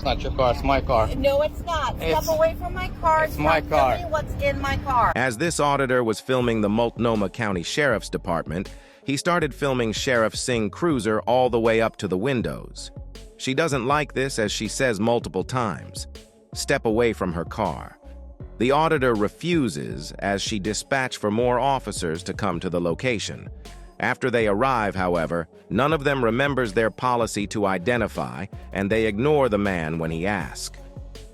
It's not your car, it's my car. No, it's not. Step away from my car. It's my car. Tell me what's in my car. As this auditor was filming the Multnomah County Sheriff's Department, he started filming Sheriff Singh Cruiser all the way up to the windows. She doesn't like this, as she says multiple times. Step away from her car. The auditor refuses as she dispatched for more officers to come to the location. After they arrive, however, none of them remembers their policy to identify, and they ignore the man when he asks.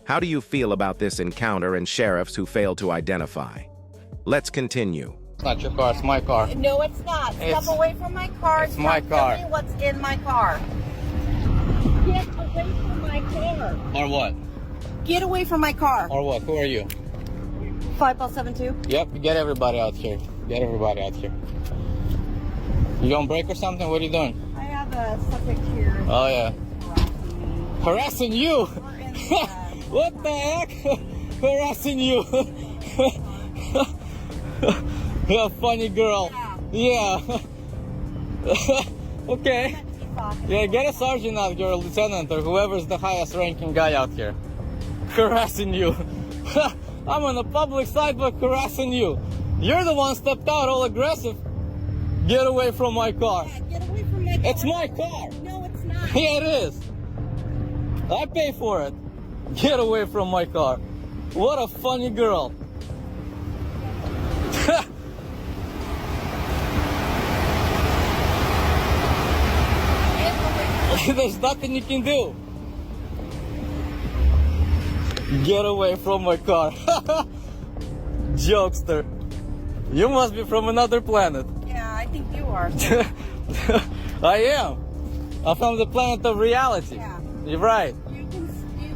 How do you feel about this encounter and sheriffs who fail to identify? Let's continue. It's not your car, it's my car. No, it's not. Step away from my car. It's my car. Tell me what's in my car. Get away from my car. Or what? Get away from my car. Or what? Who are you? 5072. Yep, get everybody out here. Get everybody out here. You gonna break or something? What are you doing? I have a subject here. Oh, yeah. Harassing you? We're in What the heck? Harassing you? You're a funny girl. Yeah. Okay. Yeah, get a sergeant out here, a lieutenant, or whoever's the highest ranking guy out here. Harassing you. I'm on the public sidewalk harassing you. You're the one stepped out all aggressive. Get away from my car. Yeah, get away from my car. It's my car. No, it's not. Yeah, it is. I pay for it. Get away from my car. What a funny girl. There's nothing you can do. Get away from my car. Jokester. You must be from another planet. Yeah, I think you are. I am. I'm from the planet of reality. Yeah. You're right. You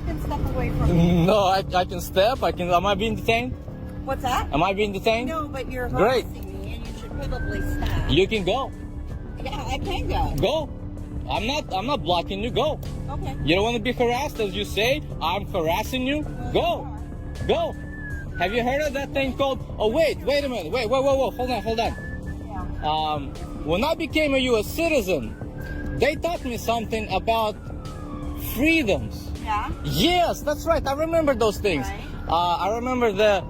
can step away from me. No, I can step. Am I being detained? What's that? Am I being detained? No, but you're Great. harassing me, and you should probably stop. You can go. Yeah, I can go. Go. I'm not blocking you. Go. Okay. You don't want to be harassed, as you say. I'm harassing you. Go. Go. Have you heard of that thing called? Oh, wait a minute. Wait. Hold on. Yeah. When I became a U.S. citizen, they taught me something about freedoms. Yeah. Yes, that's right. I remember those things. Right. I remember the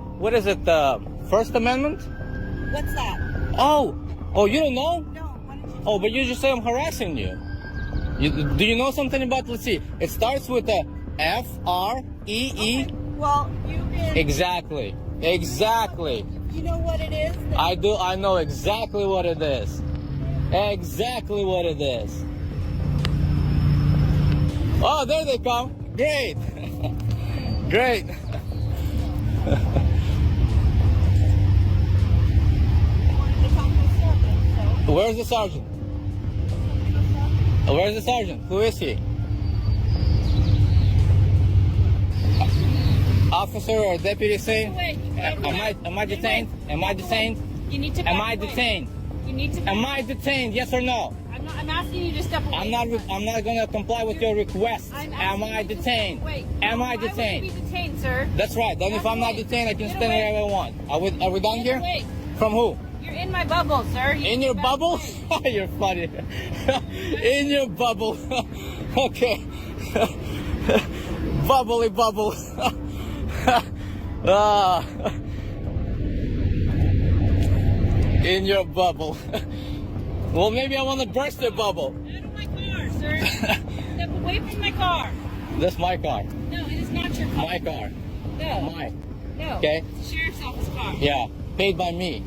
First Amendment? What's that? Oh, you don't know? No. What did you? Oh, but you just say I'm harassing you. Do you know something about? Let's see. It starts with a F-R-E-E. Okay. Well, you can. Exactly. You know what it is? I do. I know exactly what it is. Exactly what it is. Oh, there they come. Great. Great. Where's the sergeant? Where's the sergeant? Who is he? Officer or deputy saying? Am I detained? Am I detained? You need to. Am I detained? You need to. Am I detained? Yes or no? I'm asking you to step away. I'm not going to comply with your request. Am I detained? Wait. Am I Why detained? would you be detained, sir? That's right. Then if I'm not detained, I can Get stand away. wherever I want. Are we done Get here? away. From who? You're in my bubble, sir. In your bubble? You're funny. In your bubble. Okay. Bubbly bubble. In your bubble. Well, maybe I want to burst your bubble. Out of my car, sir. Step away from my car. That's my car. No, it is not your car. My car. No. Mine. No. Okay. It's the sheriff's office car. Yeah. Paid by me.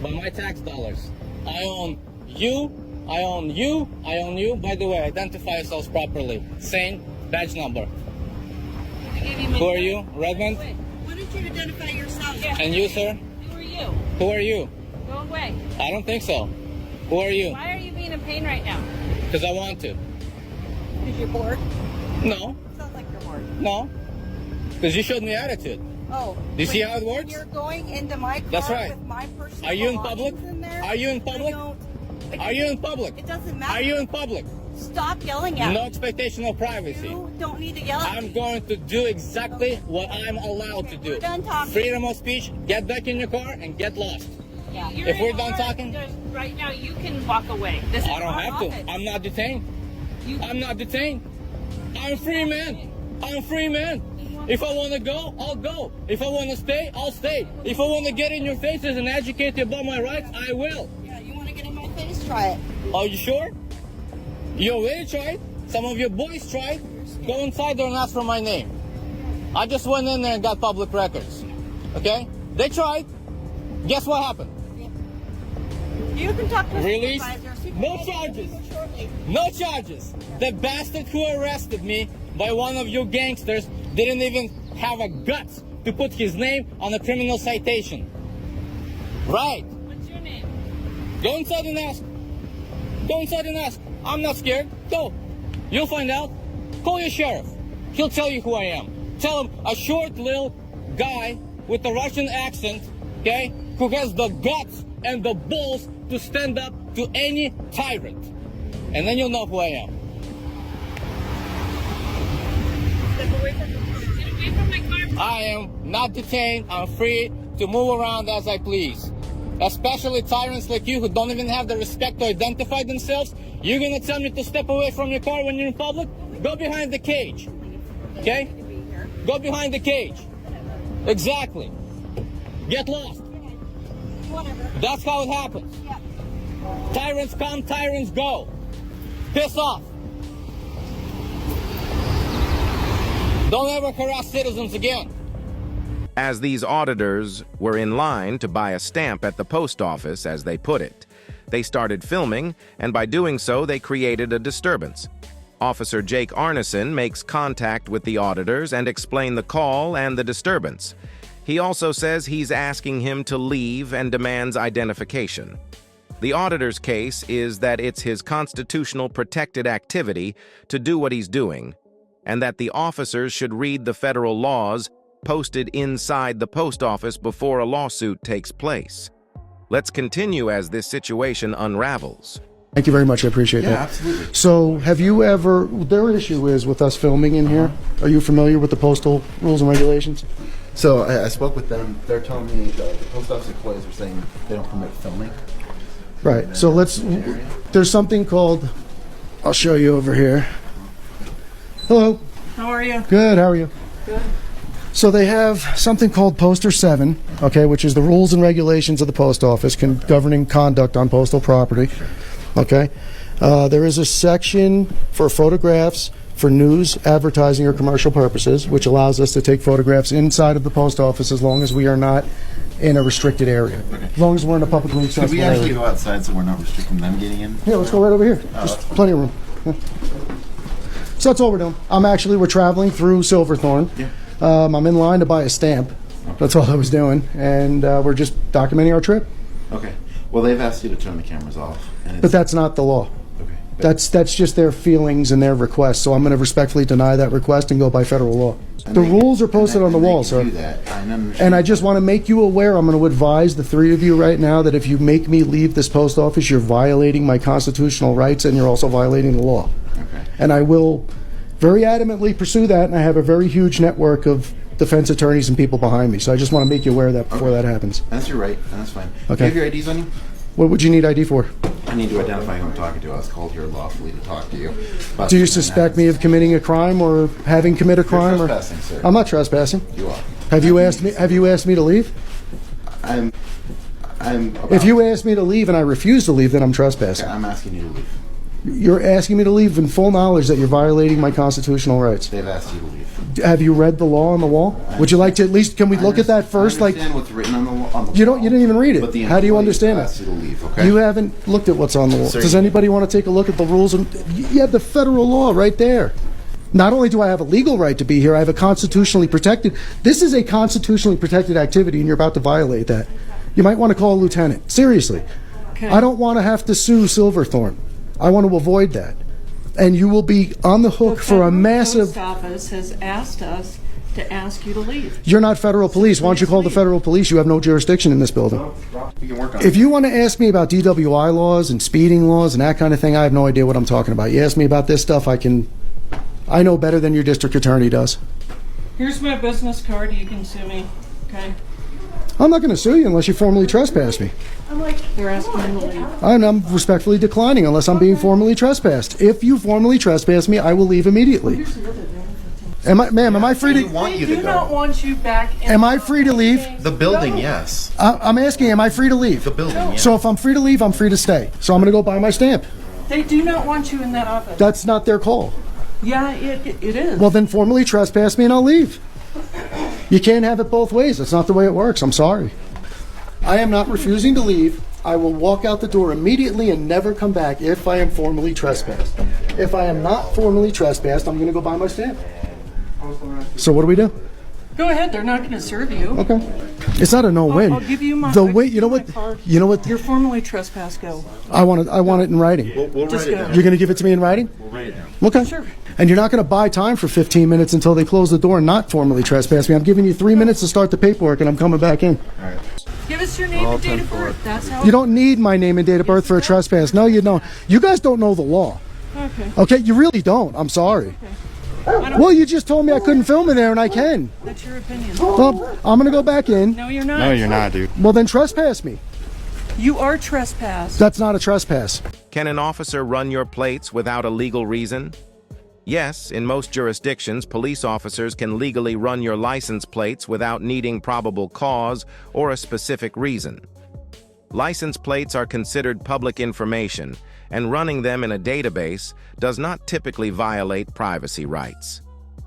By my tax dollars. I own you. I own you. I own you. By the way, identify yourselves properly. Same badge number. I gave you my Who are car. you? Redmond? Wait. Why don't you identify yourself? Yeah. And you, sir? Who are you? Who are you? Go away. I don't think so. Who are you? Why are you being a pain right now? Because I want to. Because you're bored? No. Sounds like you're bored. No. Because you showed me attitude. Oh. Do you see how it works? You're going into my car That's right. with my personal Are you in public? belongings in there. Are you in public? Are you in public? It doesn't matter. Are you in public? Stop yelling at No me. expectation of privacy. You don't need to yell at I'm me. going to do exactly what I'm allowed to do. We're done talking. Freedom of speech, get back in your car and get lost. Yeah. You're If we're in done our- talking- there's- right now, you can walk away. This is I don't our have office. to. I'm not detained. You, I'm not detained. I'm a free man. I'm free, man. If I want to go, I'll go. If I want to stay, I'll stay. If I want to get in your faces and educate you about my rights, I will. Yeah, you want to get in my face? Try it. Are you sure? You already tried? Some of your boys tried? Go inside there and ask for my name. I just went in there and got public records. Okay? They tried. Guess what happened? You can talk to the Release? supervisor. No charges. No charges. The bastard who arrested me by one of you gangsters didn't even have a guts to put his name on a criminal citation. Right. What's your name? Go inside and ask. Go inside and ask. I'm not scared. Go. You'll find out. Call your sheriff. He'll tell you who I am. Tell him a short little guy with a Russian accent, okay, who has the guts and the balls to stand up to any tyrant. And then you'll know who I am. Step away from the Get away from my car. I am not detained. I'm free to move around as I please. Especially tyrants like you who don't even have the respect to identify themselves. You're gonna tell me to step away from your car when you're in public? Go behind the cage. Okay? Go behind the cage. Exactly. Get lost. Whatever. That's how it happens. Yeah. Tyrants come, tyrants go. Piss off. Don't ever harass citizens again. As these auditors were in line to buy a stamp at the post office, as they put it, they started filming, and by doing so, they created a disturbance. Officer Jake Arneson makes contact with the auditors and explains the call and the disturbance. He also says he's asking him to leave and demands identification. The auditor's case is that it's his constitutional protected activity to do what he's doing, and that the officers should read the federal laws posted inside the post office before a lawsuit takes place. Let's continue as this situation unravels. Thank you very much. I appreciate that. Yeah, absolutely. So, have you ever, their issue is with us filming in here. Are you familiar with the postal rules and regulations? So I spoke with them. They're telling me the post office employees are saying they don't permit filming. Right. So there's something called, I'll show you over here. Hello. How are you? Good. How are you? Good. So they have something called Poster 7, okay, which is the rules and regulations of the post office governing conduct on postal property. Okay. There is a section for photographs for news, advertising, or commercial purposes, which allows us to take photographs inside of the post office as long as we are not in a restricted area. As long as we're in a publicly Could accessible we area. actually go outside so we're not restricting them getting in? Yeah, let's go right over here. Just plenty of room. Yeah. So that's all we're doing. We're traveling through Silverthorne. Yeah. I'm in line to buy a stamp. That's all I was doing. And we're just documenting our trip. Okay. Well, they've asked you to turn the cameras off. And But that's not the law. okay. That's just their feelings and their requests. So I'm going to respectfully deny that request and go by federal law. And The they rules are can- posted on the and they wall, can sir. do that. I understand. And I just want to make you aware, I'm going to advise the three of you right now that if you make me leave this post office, you're violating my constitutional rights and you're also violating the law. Okay. And I will very adamantly pursue that, and I have a very huge network of defense attorneys and people behind me. So I just want to make you aware of that before that happens. That's your right, and that's fine. Okay. Do you have your IDs on you? What would you need ID for? I need to identify who I'm talking to. I was called here lawfully to talk to you. About Do you something suspect that me of committing a crime or having committed a crime? You're Or trespassing, sir. I'm not trespassing. You are. Have you asked me? Have you asked me to leave? I'm about If you ask me to leave and I refuse to leave, then I'm trespassing. I'm asking you to leave. You're asking me to leave in full knowledge that you're violating my constitutional rights. They've asked you to leave. Have you read the law on the wall? Would you like to at least? Can we look at that first? I Like understand what's written on the wall. you don't. You didn't even read But the it. How do you employees understand asked it? you to leave, okay? You haven't looked at what's on the wall. Sir, Does you- anybody want to take a look at the rules? And you have the federal law right there. Not only do I have a legal right to be here, I have a constitutionally protected. This is a constitutionally protected activity, and you're about to violate that. You might want to call a lieutenant. Seriously. Okay. I don't want to have to sue Silverthorne. I want to avoid that. And you will be on the hook for a massive. The post office has asked us to ask you to leave. You're not federal police. Why don't you call the federal police? You have no jurisdiction in this building. We can work on If it. you want to ask me about DWI laws and speeding laws and that kind of thing, I have no idea what I'm talking about. You ask me about this stuff, I know better than your district attorney does. Here's my business card. You can sue me. Okay. I'm not going to sue you unless you formally trespass me. They're asking you to leave. And I'm respectfully declining unless I'm being formally trespassed. If you formally trespass me, I will leave immediately. Ma'am, am I free We to? want you They to do not go. want you back in. Am I free to leave? The building, yes. I'm asking, am I free to leave? The building, yes. So if I'm free to leave, I'm free to stay. So I'm going to go buy my stamp. They do not want you in that office. That's not their call. Yeah, it is. Well, then formally trespass me and I'll leave. You can't have it both ways. That's not the way it works. I'm sorry. I am not refusing to leave. I will walk out the door immediately and never come back if I am formally trespassed. If I am not formally trespassed, I'm going to go buy my stamp. So what do we do? Go ahead. They're not going to serve you. Okay. It's not a no-win. I'll give you my. The I'll way, give you know my what? card. You know what? You're formally trespassed. Go. I want it in writing. We'll Just write it go. down. You're going to give it to me in writing? We'll write it down. Okay. Sure. And you're not going to buy time for 15 minutes until they close the door and not formally trespass me. I'm giving you 3 minutes to start the paperwork and I'm coming back in. All right. Give us your name and date of birth. That's how. You don't need my name and date of birth for a trespass. No, you don't. You guys don't know the law. Okay. Okay, you really don't. I'm sorry. Well, you just told me I couldn't film in there and I can. That's your opinion. Well, I'm going to go back in. No, you're not. No, you're not, dude. Well, then trespass me. You are trespassed. That's not a trespass. Can an officer run your plates without a legal reason? Yes, in most jurisdictions, police officers can legally run your license plates without needing probable cause or a specific reason. License plates are considered public information, and running them in a database does not typically violate privacy rights.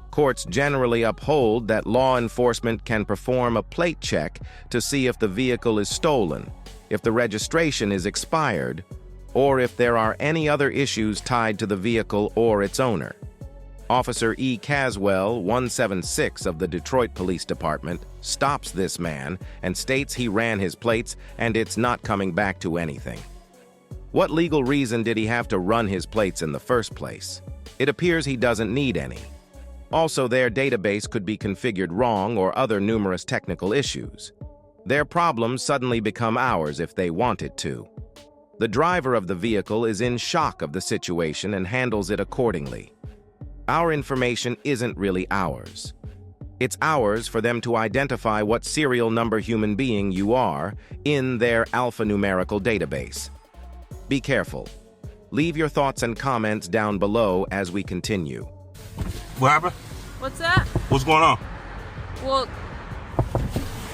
Courts generally uphold that law enforcement can perform a plate check to see if the vehicle is stolen, if the registration is expired, or if there are any other issues tied to the vehicle or its owner. Officer E. Caswell, 176 of the Detroit Police Department, stops this man and states he ran his plates and it's not coming back to anything. What legal reason did he have to run his plates in the first place? It appears he doesn't need any. Also, their database could be configured wrong or other numerous technical issues. Their problems suddenly become ours if they wanted to. The driver of the vehicle is in shock of the situation and handles it accordingly. Our information isn't really ours. It's ours for them to identify what serial number human being you are in their alphanumerical database. Be careful. Leave your thoughts and comments down below as we continue. What happened? What's that? What's going on? Well,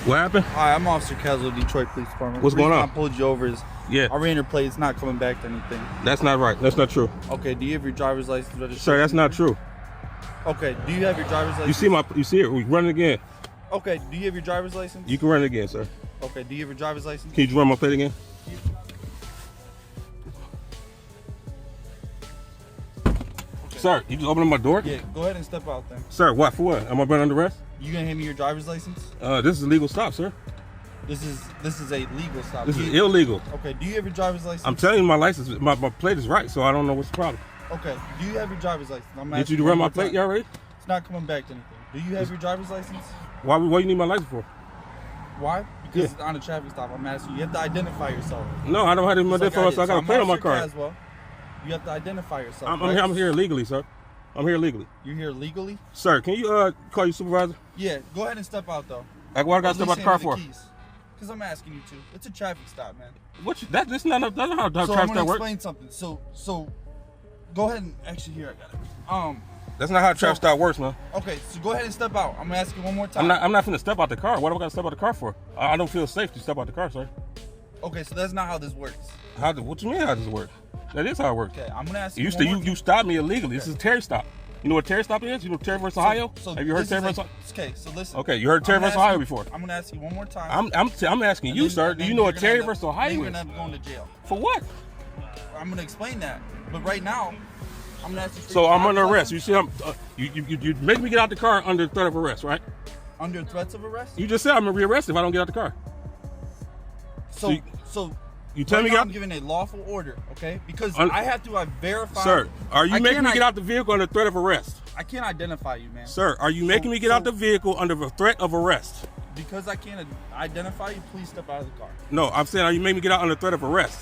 What happened? Hi, I'm Officer Caswell, Detroit Police Department. What's The reason going on? I pulled you over is Yeah. I ran your plate. It's not coming back to anything. That's not right. That's not true. Okay, do you have your driver's license registration? Sir, that's not true. Okay, do you have your driver's license? You see it. We run it again. Okay, do you have your driver's license? You can run it again, sir. Okay, do you have your driver's license? Can you just run my plate again? Sir, you just opening my door? Yeah, go ahead and step out then. Sir, what? For what? Am I being under arrest? You gonna hand me your driver's license? This is a legal stop, sir. This is a legal stop. This Do is you- illegal. Okay, do you have your driver's license? I'm telling you my license, my plate is right, so I don't know what's the problem. Okay, do you have your driver's license? I'm Did asking you run one my more plate time. y'all already? It's not coming back to anything. Do you have your driver's license? Why you need my license for? Why? Because it's on a traffic stop. I'm asking you. You have to identify yourself. No, I don't have to Just identify like so I got a I'm plate on my Officer car. Caswell. You have to identify yourself. I'm right? here, I'm here illegally, sir. I'm here legally. You're here legally? Sir, can you call your supervisor? Yeah, go ahead and step out though. Like, what I got to step out the car for? Because I'm asking you to. It's a traffic stop, man. That's not how So traffic I'm stop gonna works. explain something. So go ahead and actually here I got it. That's not how traffic So- stop works, man. Okay, so go ahead and step out. I'm gonna ask you one more time. I'm not finna step out the car. What do I got to step out the car for? I don't feel safe to step out the car, sir. Okay, so that's not how this works. What you mean how does it work? That is how it works. Okay, I'm gonna ask you. You stopped me illegally. This is a Terry stop. You know what Terry stop is? You know Terry versus Ohio? Have you heard Terry versus Ohio? Okay, so listen. Okay, you heard Terry versus Ohio before. I'm gonna ask you one more time. I'm asking And you, then- sir. and Do then you know you're what gonna Terry end up- versus Ohio then is? you're gonna end up going to jail. For what? I'm gonna explain that. But right now, I'm gonna ask you. So I'm under arrest. You see, you make me get out the car under threat of arrest, right? Under threats of arrest? You just said I'm gonna be arrested if I don't get out the car. So You tell right me now get I'm out. giving a lawful order, okay? Because Un- I have to verify. Sir, are you I making can't me get out the vehicle under threat of arrest? I can't identify you, man. Sir, are you making me get out the vehicle under the threat of arrest? Because I can't identify you, please step out of the car. No, I'm saying, are you making me get out under threat of arrest?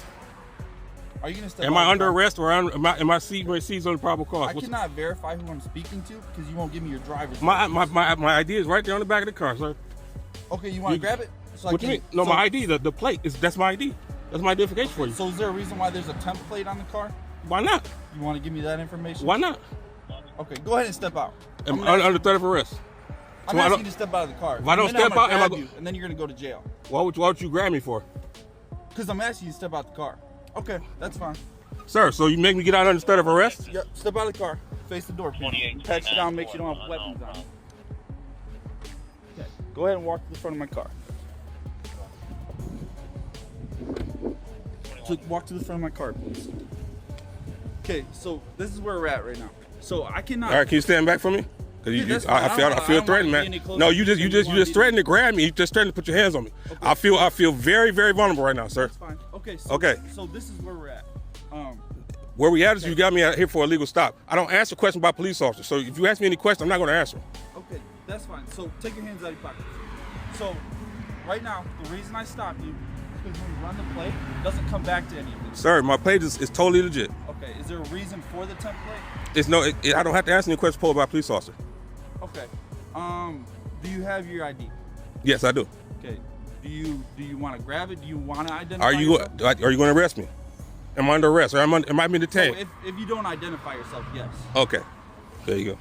Are you gonna step Am out I of the under car? arrest or am I seized on probable cause? I cannot verify who I'm speaking to because you won't give me your driver's My license. ID is right there on the back of the car, sir. Okay, you want to grab it? So What you mean? No, my ID, the plate that's my ID. That's my identification for you. So is there a reason why there's a template on the car? Why not? You want to give me that information? Why not? Okay, go ahead and step out. I'm under threat of arrest. I'm So I asking don't- you to step out of the car. If I don't And then step out, I'm am I gonna grab go- you, and then you're gonna go to jail. Why would you grab me for? Because I'm asking you to step out the car. Okay, that's fine. Sir, so you make me get out under threat of arrest? Yep, step out of the car. Face the door, please. Pat you down, make sure you don't have weapons on you. Okay, go ahead and walk to the front of my car. So walk to the front of my car, please. Okay, so this is where we're at right now. So I cannot. All right, can you stand back from me? Because Yeah, that's fine. I feel I don't threatened, wanna be man. any closer No, you than you wanna just be. threatened to grab me. You just threatened to put your hands on me. Okay. I feel very, very vulnerable right now, sir. That's fine. Okay. So, Okay. So this is where we're at. Where we at is you got me out here for a legal stop. I don't answer questions by police officers. So if you ask me any question, I'm not going to answer them. Okay, that's fine. So take your hands out of your pockets. So right now, the reason I stopped you is because when you run the plate, it doesn't come back to any of these. Sir, my plate is totally legit. Okay, is there a reason for the template? I don't have to answer any questions posed by a police officer. Okay. Do you have your ID? Yes, I do. Okay. Do you want to grab it? Do you want to identify Are you yourself? going to arrest me? Am I under arrest or am I being detained? So if you don't identify yourself, yes. Okay. There you go.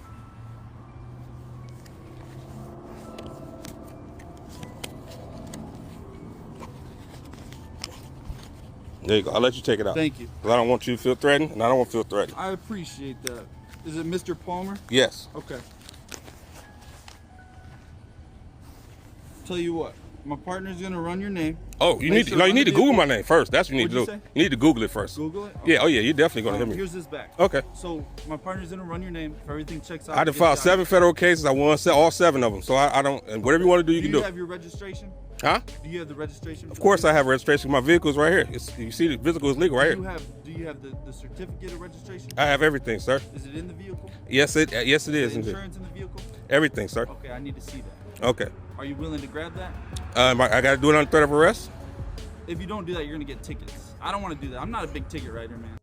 There you go. I'll let you take it out. Thank you. 'Cause I don't want you to feel threatened, and I don't want to feel threatened. I appreciate that. Is it Mr. Palmer? Yes. Okay. Tell you what, my partner's gonna run your name. Oh, you need Mr. to Google vehicle. my name first. That's what you need What'd to you do. say? You need to Google it first. Google it. Yeah. Oh yeah. You're definitely gonna hear me. Here's his back. Okay. So my partner's gonna run your name. If everything checks out, I done filed 7 federal cases. I won all 7 of them. So I don't. And whatever you want to do, you Do can you do. have your registration? Huh? Do you have the registration? Of course I have registration. My vehicle is right here. You see the vehicle is legal right Do here. you have the certificate of registration? I have everything, sir. Is it in the vehicle? Yes, it is. The Indeed. insurance in the vehicle? Everything, sir. Okay, I need to see that. Okay. Are you willing to grab that? I got to do it under threat of arrest. If you don't do that, you're gonna get tickets. I don't want to do that. I'm not a big ticket writer, man.